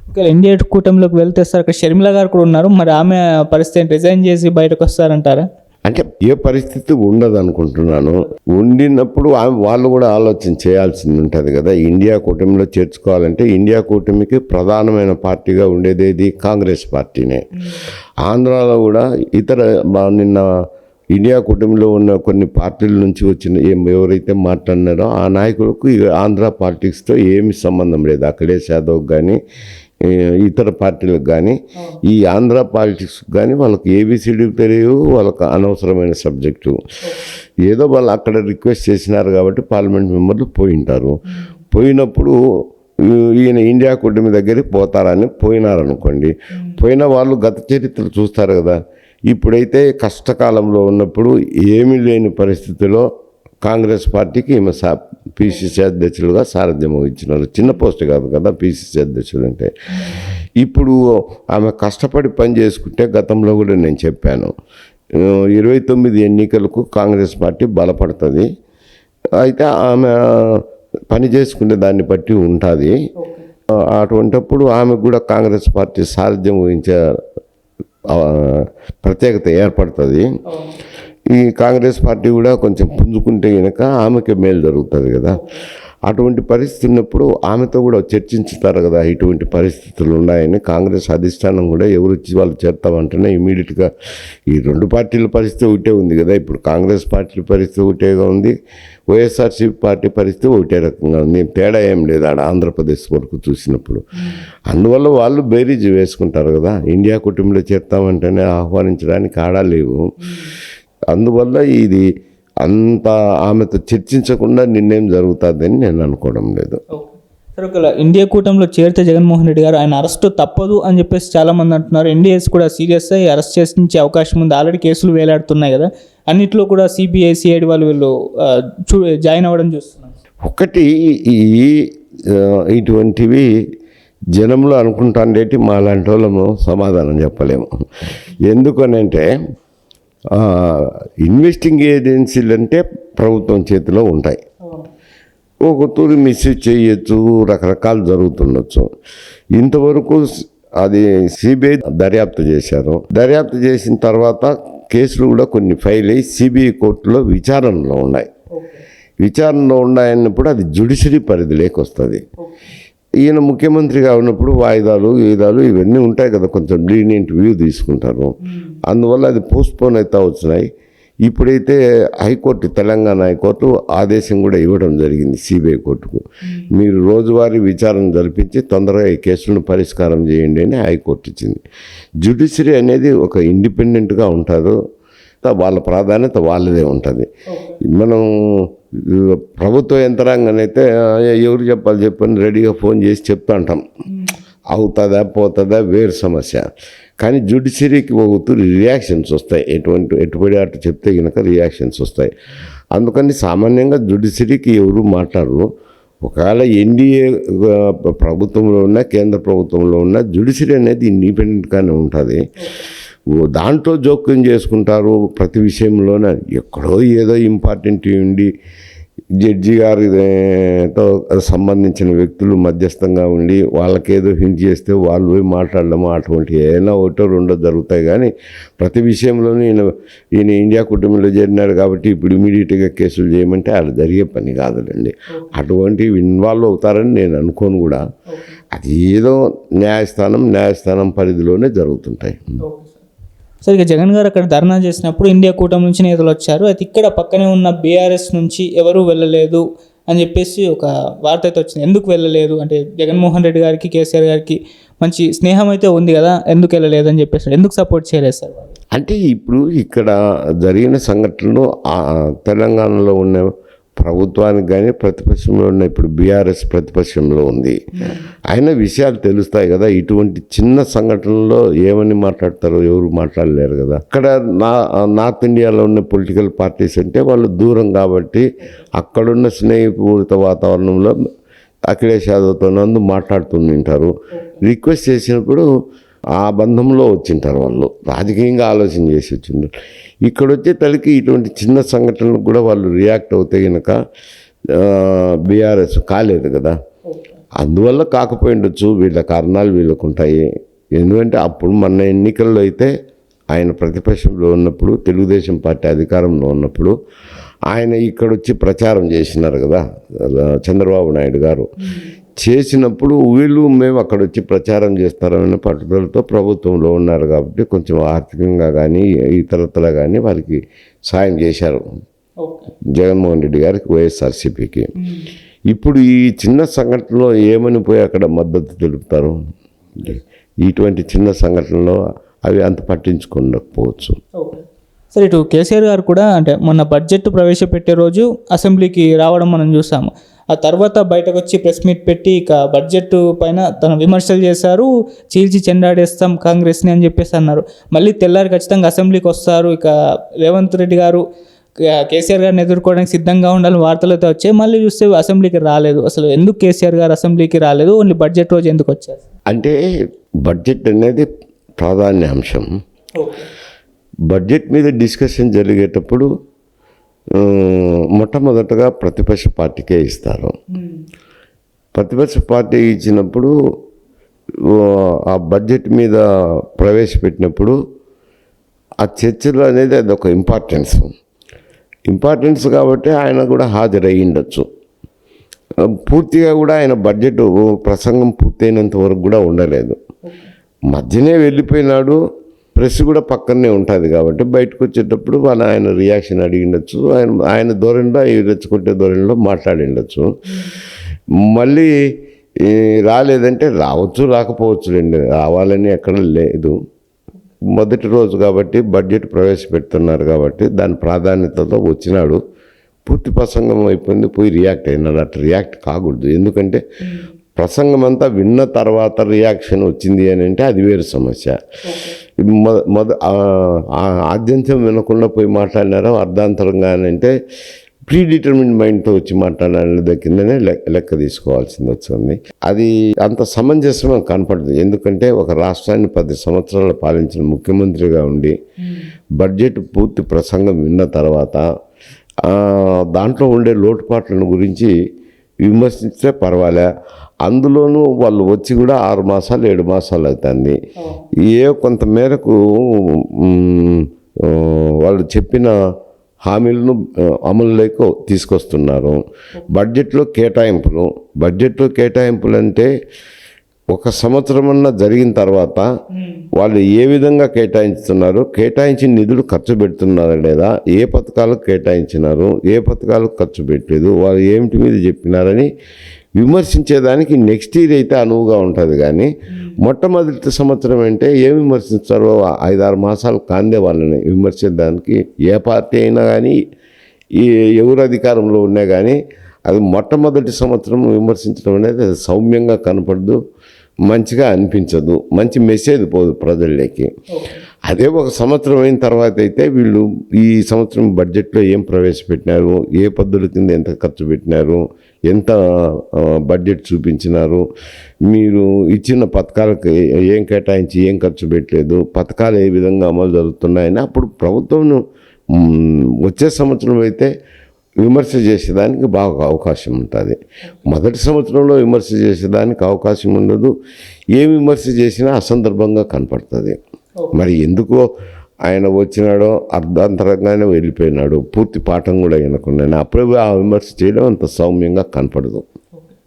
ఒకవేళ ఎన్డీఏ కూటమిలోకి వెళ్తే సార్ అక్కడ షర్మిల గారు కూడా ఉన్నారు, మరి ఆమె పరిస్థితి రిజైన్ చేసి బయటకు వస్తారంటారా? అంటే ఏ పరిస్థితి ఉండదు అనుకుంటున్నాను. ఉండినప్పుడు వాళ్ళు కూడా ఆలోచన చేయాల్సింది ఉంటుంది కదా. ఇండియా కూటమిలో చేర్చుకోవాలంటే ఇండియా కూటమికి ప్రధానమైన పార్టీగా ఉండేది కాంగ్రెస్ పార్టీనే. ఆంధ్రాలో కూడా నిన్న ఇండియా కూటమిలో ఉన్న కొన్ని పార్టీల నుంచి వచ్చిన ఎవరైతే మాట్లాడినారో ఆ నాయకులకు ఆంధ్ర పాలిటిక్స్తో ఏమి సంబంధం లేదు. అఖిలేష్ యాదవ్ కానీ ఇతర పార్టీలకు కానీ ఈ ఆంధ్ర పాలిటిక్స్ కానీ వాళ్ళకి ఏబిసిడి తెలియవు, వాళ్ళకి అనవసరమైన సబ్జెక్టు. ఏదో వాళ్ళు అక్కడ రిక్వెస్ట్ చేసినారు కాబట్టి పార్లమెంట్ మెంబర్లు పోయింటారు. పోయినప్పుడు ఈయన ఇండియా కూటమి దగ్గరికి పోతారని పోయినారనుకోండి. పోయిన వాళ్ళు గత చరిత్ర చూస్తారు కదా. ఇప్పుడైతే కష్టకాలంలో ఉన్నప్పుడు ఏమీ లేని పరిస్థితిలో కాంగ్రెస్ పార్టీకి ఈమె పిసిసి అధ్యక్షులుగా సారథ్యం వహించినారు. చిన్న పోస్ట్ కాదు కదా పిసిసి అధ్యక్షులు అంటే. ఇప్పుడు ఆమె కష్టపడి పని చేసుకుంటే గతంలో కూడా నేను చెప్పాను 29 ఎన్నికలకు కాంగ్రెస్ పార్టీ బలపడుతుంది. అయితే ఆమె పని చేసుకునే దాన్ని బట్టి ఉంటుంది. అటువంటిప్పుడు ఆమెకు కూడా కాంగ్రెస్ పార్టీ సారథ్యం వహించే ప్రత్యేకత ఏర్పడుతుంది. ఈ కాంగ్రెస్ పార్టీ కూడా కొంచెం పుంజుకుంటే కనుక ఆమెకే మేలు జరుగుతుంది కదా. అటువంటి పరిస్థితి ఉన్నప్పుడు ఆమెతో కూడా చర్చించుతారు కదా. ఇటువంటి పరిస్థితులు ఉన్నాయని కాంగ్రెస్ అధిష్టానం కూడా ఎవరు వచ్చి వాళ్ళు చేస్తామంటేనే ఇమీడియట్గా ఈ రెండు పార్టీల పరిస్థితి ఒకటే ఉంది కదా. ఇప్పుడు కాంగ్రెస్ పార్టీ పరిస్థితి ఒకటేగా ఉంది, వైఎస్ఆర్సీపీ పార్టీ పరిస్థితి ఒకటే రకంగా ఉంది. తేడా ఏం లేదు ఆడ ఆంధ్రప్రదేశ్ వరకు చూసినప్పుడు. అందువల్ల వాళ్ళు బేరీజ్ వేసుకుంటారు కదా. ఇండియా కూటమిలో చేస్తామంటేనే ఆహ్వానించడానికి ఆడా లేవు. అందువల్ల ఇది అంత ఆమెతో చర్చించకుండా నిర్ణయం జరుగుతుందని నేను అనుకోవడం లేదు. సార్ ఒకవేళ ఇండియా కూటమిలో చేరితే జగన్మోహన్ రెడ్డి గారు ఆయన అరెస్ట్ తప్పదు అని చెప్పేసి చాలామంది అంటున్నారు. ఎన్డీఏస్ కూడా సీరియస్ అయ్యి అరెస్ట్ చేసే అవకాశం ఉంది. ఆల్రెడీ కేసులు వేలాడుతున్నాయి కదా. అన్నింటిలో కూడా సిబిఐ సిఐడి వీళ్ళు జాయిన్ అవ్వడం చూస్తున్నాం. ఒకటి ఇటువంటివి జనంలో అనుకుంటాండేటి మాలాంటి వాళ్ళము సమాధానం చెప్పలేము. ఎందుకనంటే ఇన్వెస్టింగ్ ఏజెన్సీలు అంటే ప్రభుత్వం చేతిలో ఉంటాయి. ఒక తూరి మిస్యూజ్ చేయొచ్చు, రకరకాలు జరుగుతుండొచ్చు. ఇంతవరకు అది సిబిఐ దర్యాప్తు చేశారు. దర్యాప్తు చేసిన తర్వాత కేసులు కూడా కొన్ని ఫైల్ అయ్యి సిబిఐ కోర్టులో విచారణలో ఉన్నాయి. విచారణలో ఉన్నాయన్నప్పుడు అది జ్యుడిషియరీ పరిధిలోకి వస్తుంది. ఈయన ముఖ్యమంత్రిగా ఉన్నప్పుడు వాయిదాలు ఇవన్నీ ఉంటాయి కదా, కొంచెం లీనియంట్ వ్యూ తీసుకుంటారు. అందువల్ల అది పోస్ట్పోన్ అవుతా వచ్చినాయి. ఇప్పుడైతే హైకోర్టు, తెలంగాణ హైకోర్టు ఆదేశం కూడా ఇవ్వడం జరిగింది సిబిఐ కోర్టుకు. మీరు రోజువారీ విచారణ జరిపించి తొందరగా ఈ కేసులను పరిష్కారం చేయండి అని హైకోర్టు ఇచ్చింది. జ్యుడిషియరీ అనేది ఒక ఇండిపెండెంట్గా ఉంటారు, వాళ్ళ ప్రాధాన్యత వాళ్ళదే ఉంటుంది. మనం ప్రభుత్వ యంత్రాంగాన్ని అయితే ఎవరు చెప్పని రెడీగా ఫోన్ చేసి చెప్తా అంటాం. అవుతుందా పోతుందా వేరు సమస్య. కానీ జ్యుడిషియరీకి పోతూ రియాక్షన్స్ వస్తాయి. ఎటుపడి అటు చెప్తే కనుక రియాక్షన్స్ వస్తాయి. అందుకని సామాన్యంగా జ్యుడిషియరీకి ఎవరు మాట్లాడరు. ఒకవేళ ఎన్డీఏ ప్రభుత్వంలో ఉన్న కేంద్ర ప్రభుత్వంలో ఉన్న జ్యుడిషియరీ అనేది ఇండిపెండెంట్గానే ఉంటుంది. దాంట్లో జోక్యం చేసుకుంటారు ప్రతి విషయంలోనే. ఎక్కడో ఏదో ఇంపార్టెంట్ ఉండి జడ్జి గారితో సంబంధించిన వ్యక్తులు మధ్యస్థంగా ఉండి వాళ్ళకేదో హింట్ చేస్తే వాళ్ళు పోయి మాట్లాడడము అటువంటి ఏదైనా ఒకటో రెండో జరుగుతాయి. కానీ ప్రతి విషయంలోనూ ఈయన ఇండియా కూటమిలో చేరినాడు కాబట్టి ఇప్పుడు ఇమీడియట్గా కేసులు చేయమంటే అది జరిగే పని కాదులండి. అటువంటివి ఇన్వాల్వ్ అవుతారని నేను అనుకోను కూడా. అది ఏదో న్యాయస్థానం పరిధిలోనే జరుగుతుంటాయి. సరే, ఇక జగన్ గారు అక్కడ ధర్నా చేసినప్పుడు ఇండియా కూటమి నుంచి నేతలు వచ్చారు. అయితే ఇక్కడ పక్కనే ఉన్న బీఆర్ఎస్ నుంచి ఎవరూ వెళ్ళలేదు అని చెప్పేసి ఒక వార్త అయితే వచ్చింది. ఎందుకు వెళ్ళలేదు అంటే జగన్మోహన్ రెడ్డి గారికి కేసీఆర్ గారికి మంచి స్నేహం అయితే ఉంది కదా, ఎందుకు వెళ్ళలేదు అని చెప్పేసి ఎందుకు సపోర్ట్ చేయలేదు సార్? అంటే ఇప్పుడు ఇక్కడ జరిగిన సంఘటనలు తెలంగాణలో ఉన్న ప్రభుత్వానికి కానీ ప్రతిపక్షంలో ఉన్న ఇప్పుడు బీఆర్ఎస్ ప్రతిపక్షంలో ఉంది. అయినా విషయాలు తెలుస్తాయి కదా. ఇటువంటి చిన్న సంఘటనలో ఏమని మాట్లాడతారో ఎవరు మాట్లాడలేరు కదా. అక్కడ నార్త్ ఇండియాలో ఉన్న పొలిటికల్ పార్టీస్ అంటే వాళ్ళు దూరం కాబట్టి అక్కడున్న స్నేహపూరిత వాతావరణంలో అఖిలేష్ యాదవ్తో నందు మాట్లాడుతుంటారు. రిక్వెస్ట్ చేసినప్పుడు ఆ బంధంలో వచ్చింటారు. వాళ్ళు రాజకీయంగా ఆలోచన చేసి వచ్చింటారు. ఇక్కడ వచ్చే తలకి ఇటువంటి చిన్న సంఘటనలకు కూడా వాళ్ళు రియాక్ట్ అవుతే కనుక బీఆర్ఎస్ కాలేదు కదా. అందువల్ల కాకపోయి ఉండొచ్చు, వీళ్ళ కారణాలు వీళ్ళకు ఉంటాయి. ఎందుకంటే అప్పుడు మన ఎన్నికల్లో అయితే ఆయన ప్రతిపక్షంలో ఉన్నప్పుడు, తెలుగుదేశం పార్టీ అధికారంలో ఉన్నప్పుడు ఆయన ఇక్కడ వచ్చి ప్రచారం చేసినారు కదా చంద్రబాబు నాయుడు గారు. చేసినప్పుడు వీళ్ళు మేము అక్కడ వచ్చి ప్రచారం చేస్తారన్న పట్టుదలతో ప్రభుత్వంలో ఉన్నారు కాబట్టి కొంచెం ఆర్థికంగా కానీ ఇతరత్రా కానీ వారికి సాయం చేశారు జగన్మోహన్ రెడ్డి గారికి, వైఎస్ఆర్సీపీకి. ఇప్పుడు ఈ చిన్న సంఘటనలో ఏమని పోయి అక్కడ మద్దతు తెలుపుతారు? ఇటువంటి చిన్న సంఘటనలో అవి అంత పట్టించుకోకపోవచ్చు. సరే, ఇటు కేసీఆర్ గారు కూడా అంటే మొన్న బడ్జెట్ ప్రవేశపెట్టే రోజు అసెంబ్లీకి రావడం మనం చూసాము. ఆ తర్వాత బయటకు వచ్చి ప్రెస్ మీట్ పెట్టి ఇక బడ్జెట్ పైన తన విమర్శలు చేశారు. చీల్చి చెండాడేస్తాం కాంగ్రెస్ని అని చెప్పేసి అన్నారు. మళ్ళీ తెల్లారి ఖచ్చితంగా అసెంబ్లీకి వస్తారు. ఇక రేవంత్ రెడ్డి గారు కేసీఆర్ గారిని ఎదుర్కోవడానికి సిద్ధంగా ఉండాలని వార్తలతో వచ్చాయి. మళ్ళీ చూస్తే అసెంబ్లీకి రాలేదు. అసలు ఎందుకు కేసీఆర్ గారు అసెంబ్లీకి రాలేదు? ఓన్లీ బడ్జెట్ రోజు ఎందుకు వచ్చారు? అంటే బడ్జెట్ అనేది ప్రాధాన్య అంశం. బడ్జెట్ మీద డిస్కషన్ జరిగేటప్పుడు మొట్టమొదటగా ప్రతిపక్ష పార్టీకే ఇస్తారు. ప్రతిపక్ష పార్టీ ఇచ్చినప్పుడు ఆ బడ్జెట్ మీద ప్రవేశపెట్టినప్పుడు ఆ చర్చలు అనేది అది ఒక ఇంపార్టెన్స్ కాబట్టి ఆయన కూడా హాజరయ్యి ఉండొచ్చు. పూర్తిగా కూడా ఆయన బడ్జెట్ ప్రసంగం పూర్తయినంత వరకు కూడా ఉండలేదు. మధ్యనే వెళ్ళిపోయినాడు. ప్రెస్ కూడా పక్కనే ఉంటుంది కాబట్టి బయటకు వచ్చేటప్పుడు ఆయన రియాక్షన్ అడిగిండొచ్చు. ఆయన ధోరణిలో రెచ్చుకుంటే ధోరణిలో మాట్లాడిండొచ్చు. మళ్ళీ రాలేదంటే రావచ్చు, రాకపోవచ్చులేండి. రావాలని ఎక్కడ లేదు. మొదటి రోజు కాబట్టి బడ్జెట్ ప్రవేశపెడుతున్నారు కాబట్టి దాని ప్రాధాన్యతతో వచ్చినాడు. పూర్తి ప్రసంగం అయిపోయింది, పోయి రియాక్ట్ అయినాడు. అట్లా రియాక్ట్ కాకూడదు. ఎందుకంటే ప్రసంగం అంతా విన్న తర్వాత రియాక్షన్ వచ్చింది అని అంటే అది వేరు సమస్య. ఆద్యంతం వినకుండా పోయి మాట్లాడినారో అర్ధాంతరంగా అని అంటే ప్రీ డిటర్మిన్ మైండ్తో వచ్చి మాట్లాడాలి కిందనే లెక్క తీసుకోవాల్సింది వచ్చింది. అది అంత సమంజసం కనపడదు. ఎందుకంటే ఒక రాష్ట్రాన్ని 10 సంవత్సరాలు పాలించిన ముఖ్యమంత్రిగా ఉండి బడ్జెట్ పూర్తి ప్రసంగం విన్న తర్వాత దాంట్లో ఉండే లోటుపాట్లను గురించి విమర్శిస్తే పర్వాలే. అందులోనూ వాళ్ళు వచ్చి కూడా 6 మాసాలు 7 మాసాలు అవుతుంది. కొంత మేరకు వాళ్ళు చెప్పిన హామీలను అమలులోకి తీసుకొస్తున్నారు. బడ్జెట్లో కేటాయింపులు అంటే ఒక సంవత్సరమన్నా జరిగిన తర్వాత వాళ్ళు ఏ విధంగా కేటాయించుతున్నారు, కేటాయించిన నిధులు ఖర్చు పెడుతున్నారా లేదా, ఏ పథకాలకు కేటాయించినారు, ఏ పథకాలకు ఖర్చు పెట్టలేదు, వాళ్ళు ఏమిటి మీద చెప్పినారని విమర్శించేదానికి నెక్స్ట్ ఇయర్ అయితే అనువుగా ఉంటుంది. కానీ మొట్టమొదటి సంవత్సరం అంటే ఏం విమర్శిస్తారో 5-6 మాసాలు కాందే వాళ్ళని విమర్శించడానికి ఏ పార్టీ అయినా కానీ ఎవరు అధికారంలో ఉన్నా కానీ అది మొట్టమొదటి సంవత్సరం విమర్శించడం అనేది అది సౌమ్యంగా కనపడదు, మంచిగా అనిపించదు, మంచి మెసేజ్ పోదు ప్రజల్లోకి. అదే ఒక సంవత్సరం అయిన తర్వాత అయితే వీళ్ళు ఈ సంవత్సరం బడ్జెట్లో ఏం ప్రవేశపెట్టినారు, ఏ పద్ధతుల కింద ఎంత ఖర్చు పెట్టినారు, ఎంత బడ్జెట్ చూపించినారు, మీరు ఇచ్చిన పథకాలకు ఏం కేటాయించి ఏం ఖర్చు పెట్టలేదు, పథకాలు ఏ విధంగా అమలు జరుగుతున్నాయని అప్పుడు ప్రభుత్వం వచ్చే సంవత్సరం అయితే విమర్శ చేసేదానికి బాగా అవకాశం ఉంటుంది. మొదటి సంవత్సరంలో విమర్శ చేసేదానికి అవకాశం ఉండదు. ఏ విమర్శ చేసినా అసందర్భంగా కనపడుతుంది. మరి ఎందుకో ఆయన వచ్చినాడో అర్ధాంతరంగానే వెళ్ళిపోయినాడు, పూర్తి పాఠం కూడా వినకుండా అప్పుడే ఆ విమర్శ చేయడం అంత సౌమ్యంగా కనపడదు.